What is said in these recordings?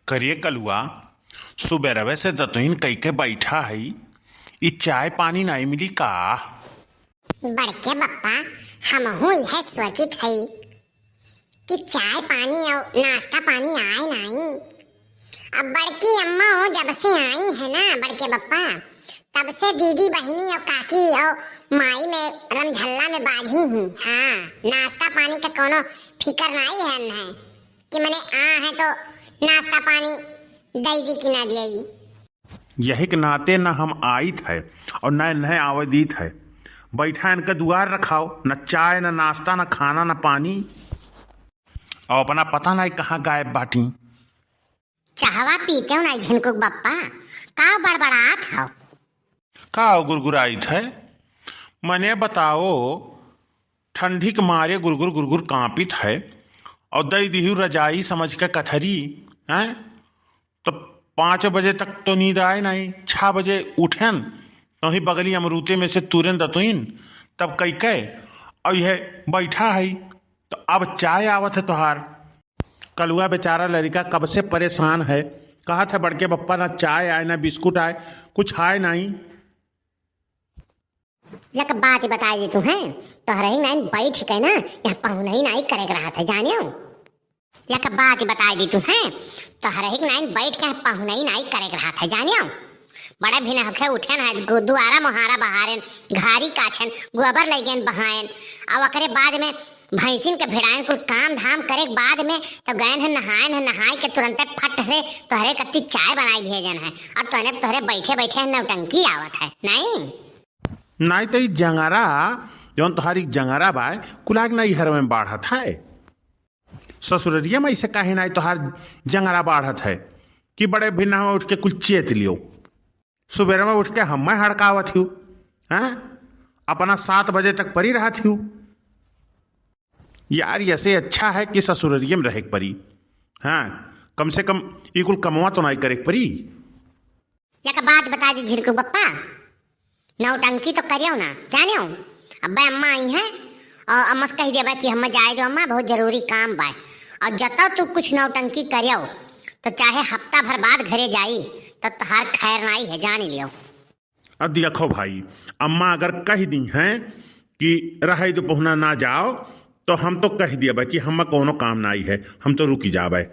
करिए कलुआ, सुबेरवे से दतुइन कई के बैठा है। ई चाय पानी नहीं मिली का? बड़के बप्पा हमहू यह सोचित है कि चाय पानी और नाश्ता पानी आए नहीं। अब बड़की अम्मा हो जब से आई है ना बड़के बप्पा, तब से दीदी बहिनी और काकी और माई में रमझल्ला में बाजी ही। हाँ, नाश्ता पानी का कोनो फिकर नहीं है कि मैंने आ है तो नाश्ता पानी दई दी कि ना दी। यही के नाते न हम आयत है और न नए आवदीत है। बैठा इनका दुआर रखाओ, न चाय न नाश्ता न खाना न पानी, और अपना पता नहीं कहाँ गायब बाटी। चाहवा पीते हो ना झिनकुक बप्पा, का बड़बड़ात हो? का गुरगुराइत है? मने बताओ, ठंडी के मारे गुरगुर गुरगुर कांपित है और दई दिहू रजाई समझ के कथरी हैं। तो 5 बजे तक तो नींद आए नहीं, 6 बजे उठन तो ही बगली अमरूते में से तुरंत दतुइन तब कई के और यह बैठा है। तो अब चाय आवत है तोहार। कलुआ बेचारा लड़का कब से परेशान है, कहा था बड़के बप्पा ना चाय आए ना बिस्कुट आए, कुछ आए नहीं। एक बात बता दी तुम्हें, तोहरे ही नहीं बैठ के ना यहाँ पहुना ही नहीं करे रहा था जानियो। एक बात बता दी तुम्हें, तोहरे ही नहीं बैठ के पहुना ही नहीं करे रहा था जानियो। बड़े भी नखे उठे ना दुआरा मोहारा बहारेन, घारी काछन, गोबर लगेन बहायन, और ओकरे बाद में भैंसिन के भिड़ायन कुल काम धाम करे बाद में तो गए हैं नहायन है, नहाय के तुरंत फट से तोहरे कत्ती चाय बनाई भेजन है। अब तोहरे बैठे बैठे नौटंकी आवत है नहीं तो जंगारा जौन तुम्हारी जंगारा बाय कुलाग नहीं हर में बाढ़त है। ससुररिया में ऐसे काहे नहीं तोहार जंगारा बाढ़त है कि बड़े भिन्ना में उठ के कुल चेत लियो। सुबह में उठ के हम हड़कावत हूँ, हैं अपना 7 बजे तक परी रहा थी यार। ऐसे अच्छा है कि ससुररिया में रहे परी। हाँ, कम से कम ये कुल कमवा तो नहीं करे परी। एक बात बता दी झिरकू बप्पा, नौटंकी तो करियो ना जानियो। अब अम्मा आई है और अम्मा से कह देबा कि हम जाए दो अम्मा, बहुत जरूरी काम बा। और जब तू कुछ नौटंकी करियो तो चाहे हफ्ता भर बाद घरे जाई तो तहार खैर नहीं है, जान लियो। अब देखो भाई, अम्मा अगर कह दी हैं कि रहे तो पहुना ना जाओ तो हम तो कह दिया भाई कि हम कोनो काम ना आई है, हम तो रुकी जा भाई।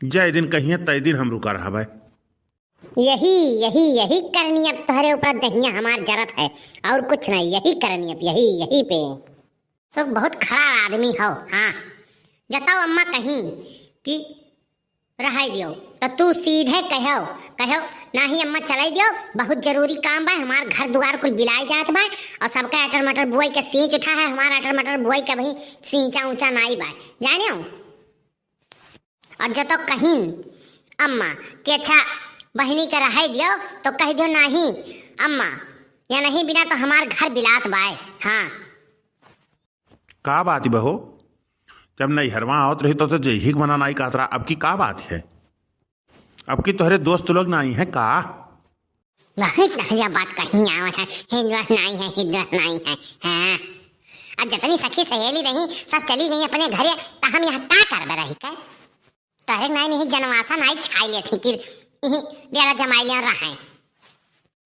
जय दिन कहिए तय दिन हम रुका रहा भाई। यही यही यही करनी अब तुम्हारे ऊपर दहिया हमार जरूरत है और कुछ नहीं। यही करनी अब यही यही पे तो बहुत खड़ा आदमी हो। हाँ, जताओ अम्मा कहीं कि रह दियो तो तू सीधे कहो ना ही अम्मा चलाई दियो, बहुत जरूरी काम बा, हमार घर दुआर कुल बिलाई जात बा और सबका अटर मटर बुआई के सींच उठा है, हमारा अटर मटर बुआई का भाई सींचा ऊंचा नाई बा जानियो। और जतो कहीं अम्मा कि अच्छा बहनी का रह दियो तो कह दो नहीं अम्मा, या नहीं बिना तो हमार घर बिलात बाय। हाँ, का बात बहो, जब नहीं हरवा आवत रही तो जही मना नहीं कहतरा। अब की का बात है? अब की तोहरे दोस्त लोग नहीं है का? बहुत नया बात कहीं आवत है, हिंदुआ नहीं है। हाँ, अब जितनी सखी सहेली रही सब चली गई अपने घरे, तो हम यहाँ क्या करबे रही के? तोहरे नहीं जनवासा नहीं छाई ले थी कि डेरा जमाई लिया रहा।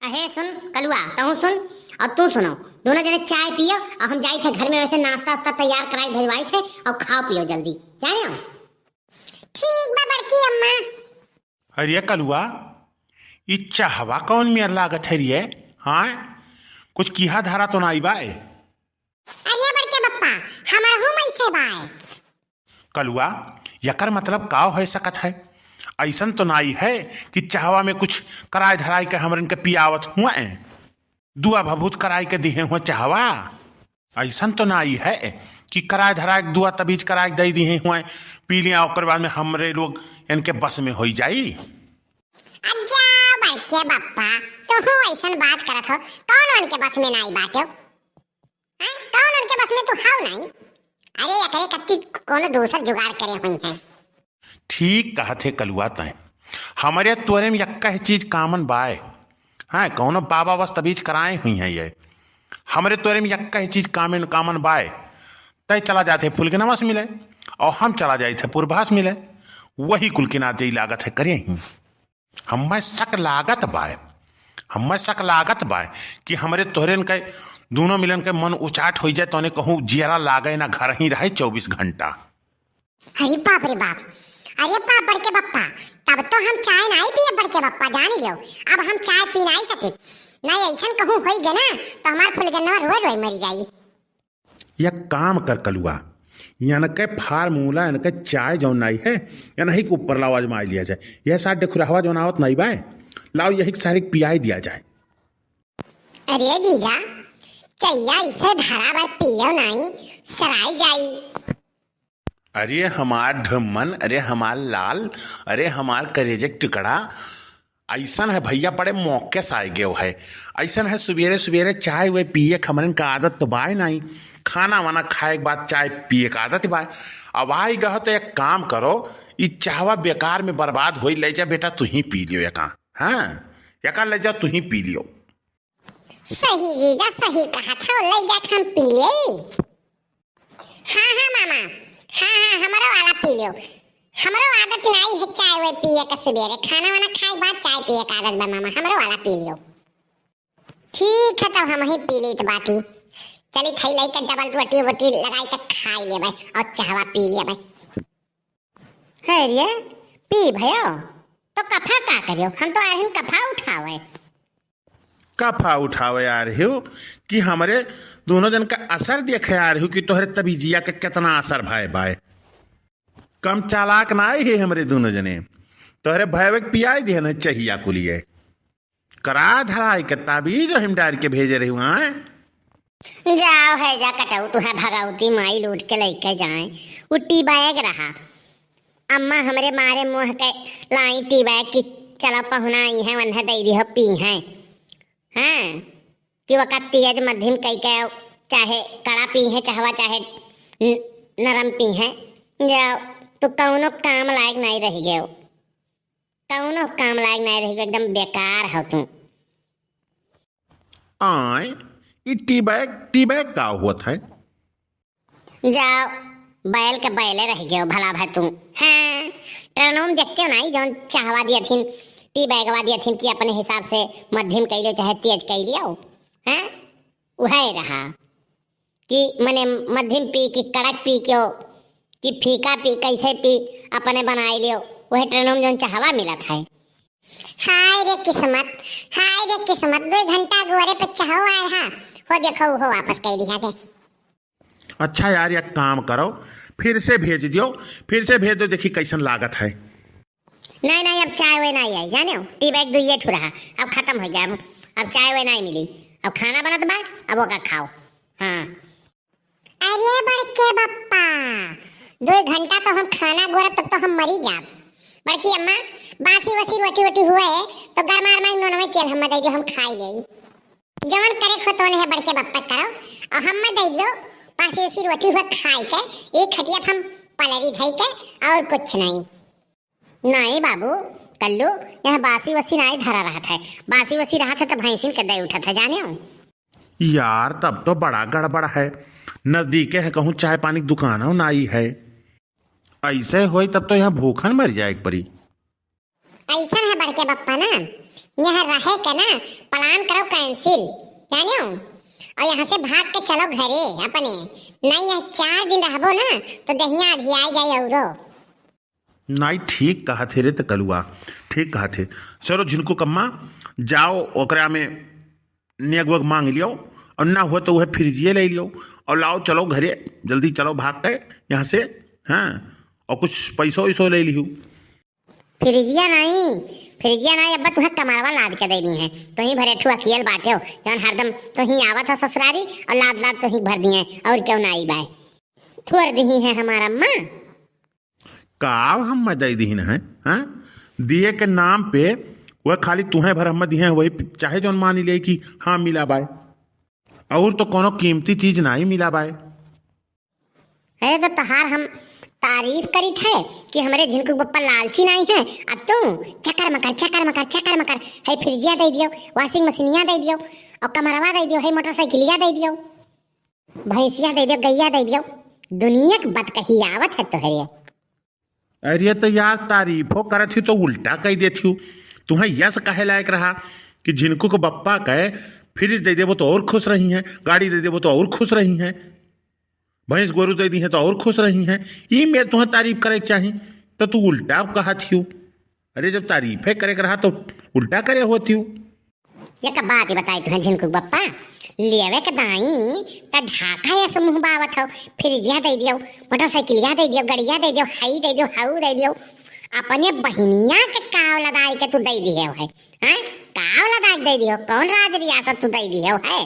अहे सुन कलुआ, तू सुन और तू सुनो, दोनों जने चाय पियो और हम जाए थे घर में वैसे नाश्ता वास्ता तैयार कराई भेजवाई थे और खाओ पियो जल्दी जानियो। ठीक बा बड़की अम्मा। अरे कलुआ, ये चाहवा कौन मेर लागत है रे? हाँ, कुछ किहा धारा तो नहीं बाय? अरे बड़के बप्पा, हमारा हूँ मैसे बाय। कलुआ, यकर मतलब का हो सकत है? ऐसन तो नहीं है कि चाहवा में कुछ कराए धराई के हमरन के पियावत हुआ दुआ भभूत कराई के दिए हुआ चाहवा। ऐसन तो नहीं है कि कराए धराए दुआ तबीज कराए दे दिए हुए पी लिया और बाद में हमरे लोग इनके बस में हो जाई। अच्छा बड़के बप्पा, तो हो ऐसन बात करत हो, कौन उनके बस में नहीं बाटो? हां, कौन उनके बस में तू हाउ नहीं? अरे एकरे कत्ती कोनो दूसर जुगाड़ करे हुई है। ठीक कहते कलुआ तय, हमारे तोरे में यक्का चीज कामन बाय। हाँ, कौनो बाबा बस तबीज कराए हुई हैं ये हमारे तोरे में यक्का चीज कामन बाय। तय चला जाते फूल के नमस मिले और हम चला जाए थे पूर्वास मिले। वही कुल के नाते लागत है करे ही हमें शक लागत बाय कि हमरे तोहरे के दोनों मिलन के मन उचाट हो जाए तो कहूँ जियरा लागे ना घर ही रहे 24 घंटा। अरे बाप रे बाप, अरे बाप बड़के बप्पा, तब तो हम चाय नहीं पिए बड़के बप्पा, जान लियो। अब हम चाय पी नहीं सके, नहीं ऐसा कहूँ हो गए ना तो हमार फुलगन्ना रोए मरी जाई। यह काम कर कलुआ, यान के फार्मूला यान के चाय जो नहीं है या नहीं के ऊपर लाओ आजमा लिया जाए। यह साथ देखुरहवा जो नावत नहीं बाय, लाओ यही सारी पियाई दिया जाए। अरे जीजा चैया इसे धरा बार पियो नहीं सराई जाई। अरे हमार ढमन, अरे हमार लाल, अरे हमार करेजक टुकड़ा, ऐसा है भैया बड़े मौके से आए गए है। ऐसा है सवेरे सवेरे चाय वे पिए खमरन का आदत तो बाय नहीं, खाना वाना खाए के बाद चाय पिए का आदत बाय। अब आई गह तो एक काम करो, ये चाहवा बेकार में बर्बाद हो ले जा बेटा, तू ही पी लियो यका। हाँ यका ले जा तू ही पी लियो। सही जीजा सही कहा था, ले जा हम पी ले। हाँ हाँ मामा, हाँ हमारा वाला पी लियो। हमारा आदत नहीं है चाय वे पिए का सवेरे, खाना वाना खाए बाद चाय पिए का आदत बा मामा, हमारा वाला पी लियो। ठीक है तब हम ही पी ली तो बाकी चली थैली का डबल रोटी वोटी लगाई के खाई ले भाई और चाहवा पी लिया भाई। है रे पी भयो तो कफा का करियो, हम तो आ रहे कफा उठावे। कफा उठावे आ रही हो कि हमारे दोनों जन का असर देखे आ रही हो कि तोहरे तबीजिया के कितना असर भाई बाय। कम चालाक ना आई है हमारे दोनों जने, तोहरे भयवे पियाई देना चाहिए कुलिए करा धराई के ताबीज हम डाल के भेजे रही वहां। जाओ है जा कटाऊ तू है भगावती माई लूट के लेके जाए। वो टी बैग रहा, अम्मा हमरे मारे मुंह के लाई टी बैग की चला पहुना आई है वन्हा दई दी हो पी है। हाँ कि वक़्त तेज मध्यम कई के चाहे कड़ा पी है चाहवा चाहे नरम पी है। जाओ तो कौनो काम लायक नहीं रह गए, कौनो काम लायक नहीं रह गए, एकदम बेकार हो तुम। आए ये टी बैग का हुआ था। जाओ बैल के बैले रह गए भला भाई तुम। हाँ ट्रनोम देख के नहीं जौन चाहवा दिया थी टी बैगवा दिया थी कि अपने हिसाब से मध्यम कह लियो चाहे तेज कह लियो। हाँ वह रहा कि मने मध्यम पी कि कड़क पी क्यों कि फीका पी कैसे पी अपने बनाई लियो, वह ट्रनोम जौन चाहवा मिला था। हाय रे किस्मत, हाय रे किस्मत, 2 घंटा गोरे पे चाहो आ रहा हो, देखो हो वापस कह दिया के। अच्छा यार एक काम करो, फिर से भेज दो देखी कैसन लागत है। नहीं अब चाय वे नहीं आई जाने, टी बैग दो ये रहा अब खत्म हो गया, अब चाय वे नहीं मिली, अब खाना बनत बा अब वो का खाओ। हाँ अरे बड़के बप्पा 2 घंटा तो हम खाना गोरा तब तो हम मरी जाब। बड़की अम्मा बासी वसी रोटी हुए तो गरमार में नोन में तेल हम दे दो, हम खाई ले जवन करे खतोने है बड़के बप्पा करो और हम दे दो बासी वसी रोटी हुआ खाई के एक खटिया हम पलरी धई के और कुछ नहीं बाबू कल्लू यहाँ बासी वसी नहीं धरा रहा था, बासी वसी रहा था तो भैंसिन के दे उठा था जाने हो। यार तब तो बड़ा गड़बड़ है, नजदीके है कहूँ चाय पानी की दुकान हो नाई है, ऐसे होई तब तो यहाँ भूखन मर जाए परी। ऐसा है बड़के बप्पा ना यहाँ रहे का ना प्लान करो कैंसिल जाने हो और यहाँ से भाग के चलो घरे अपने, नहीं यहाँ 4 दिन रहबो ना तो दहिया अधिया जाए औरो। नहीं ठीक कहा थे रे तो कलुआ, ठीक कहा थे। चलो झिनको कम्मा जाओ ओकरा में नेग वग मांग लियो और ना हुआ तो वह फ्रिजिए ले लियो और लाओ चलो घरे जल्दी चलो भाग के यहाँ से। हाँ और कुछ पैसों वैसो ले लियो। फ्रिजिया नहीं अब्बा तुहे कमारवा लाद के देनी है, तो ही भरे ठुआ कियल बाटे हो जौन हरदम तो ही आवत है ससुरारी और लाद तो ही भर दिए और क्यों ना आई बाय थोड़ दी है हमारा अम्मा काव हम दे दी है। हाँ दिए के नाम पे वह खाली तुम्हें भर हम दिए वही चाहे जौन मान ले कि हाँ मिला बाय और तो कोनो कीमती चीज नहीं मिला बाय। अरे तो तहार हम तारीफ करी थे कि हमारे झिनको बप्पा लालची नहीं है, अब तू चक्कर मकर है फ्रिजिया दे दियो, वॉशिंग मशीनिया दे दियो और कमरवा दे दियो, है मोटरसाइकिलिया दे दियो, भैंसिया दे दियो, गैया दे दियो, दुनिया की बात कही आवत है तोहरे। अरे तो यार तारीफो करत थी तो उल्टा कह देती हूँ। तुम्हें यस कहे लायक रहा कि जिनको को बप्पा कहे फ्रिज दे देवो तो और खुश रही हैं, गाड़ी दे देवो तो और खुश रही हैं, भैंस गोरू दे दी है तो और खुश रही हैं। ये मेरे तुम्हें तारीफ करे चाही तो तू उल्टा कहा थी। अरे जब तारीफे करे रहा तो उल्टा करे होती हूँ। ये का बात ही बताई तुम्हें झिनकुक बप्पा, लेवे के दाई त ढाका या समूह बावत हो, फ्रिजिया दे दियो, मोटरसाइकिलिया दे दियो, गड़िया दे दियो, हाई दे दियो, हाउ दे दियो, अपने बहनिया के काव लदाई के तू दे दिए है, हैं? काव लदाई दे दियो, कौन राज रियासत तू दे दिए है?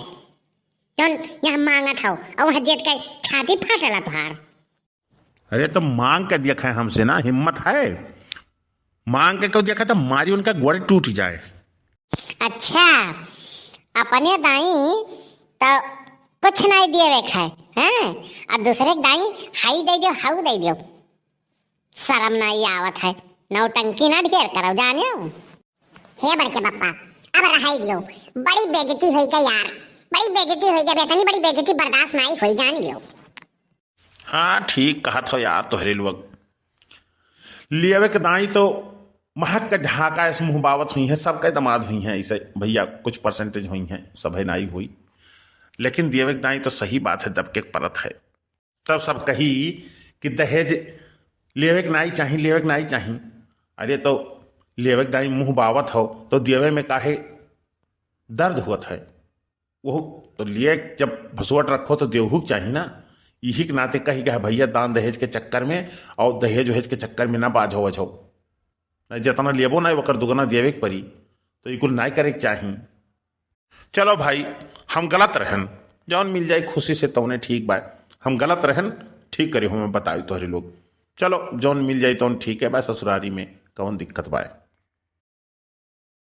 जौन यहाँ मांगत हो और वहाँ देख के छाती फाटेला तुहार। अरे तो मांग के देखा है हमसे ना, हिम्मत है मांग के क्यों देखा तो मारी उनका गोड़े टूट जाए। अच्छा अपने दाई तो कुछ नहीं दिए वे खाए हैं, और दूसरे के दाई हाई दे दियो, हाउ दे दियो, शर्म नहीं आवत है, नौटंकी ना ढेर करो जानियो। हे बड़के बप्पा अब रहाई दियो, बड़ी बेइज्जती हुई का यार, बड़ी बेइज्जती हुई का, बेतनी बड़ी बेइज्जती बर्दाश्त नहीं हुई जान लियो। हाँ ठीक कहा था यार तोहरे लोग। लियावे के दाई तो महक के ढाका इस मुँह बावत हुई हैं, सबके दमाद हुई हैं, ऐसे भैया कुछ परसेंटेज हुई हैं, सब है नहीं हुई, लेकिन दियावे के दाई तो सही बात है, दबके परत है। तब सब कही कि दहेज लेवे के नाई चाहिए, लेवे के नाई चाहिए। अरे तो लेवे के दाई मुँह बावत हो तो देवे में काहे दर्द हुआ है, वो तो लिए जब भसुवट रखो तो देवहू चाहिए ना। यही के नाते कही गया भैया दान दहेज के चक्कर में और दहेज वहेज के चक्कर में ना बाझो वझो, जितना लेबो ना वकर दुगना देवे के परी, तो ये कुल नहीं करे के चाहिए। चलो भाई हम गलत रहन, जौन मिल जाए खुशी से तो उन्हें ठीक बा, हम गलत रहन ठीक करे हमें बताई तोहरे लोग। चलो जौन मिल जाए तो ठीक है बा, ससुरारी में कौन दिक्कत बा।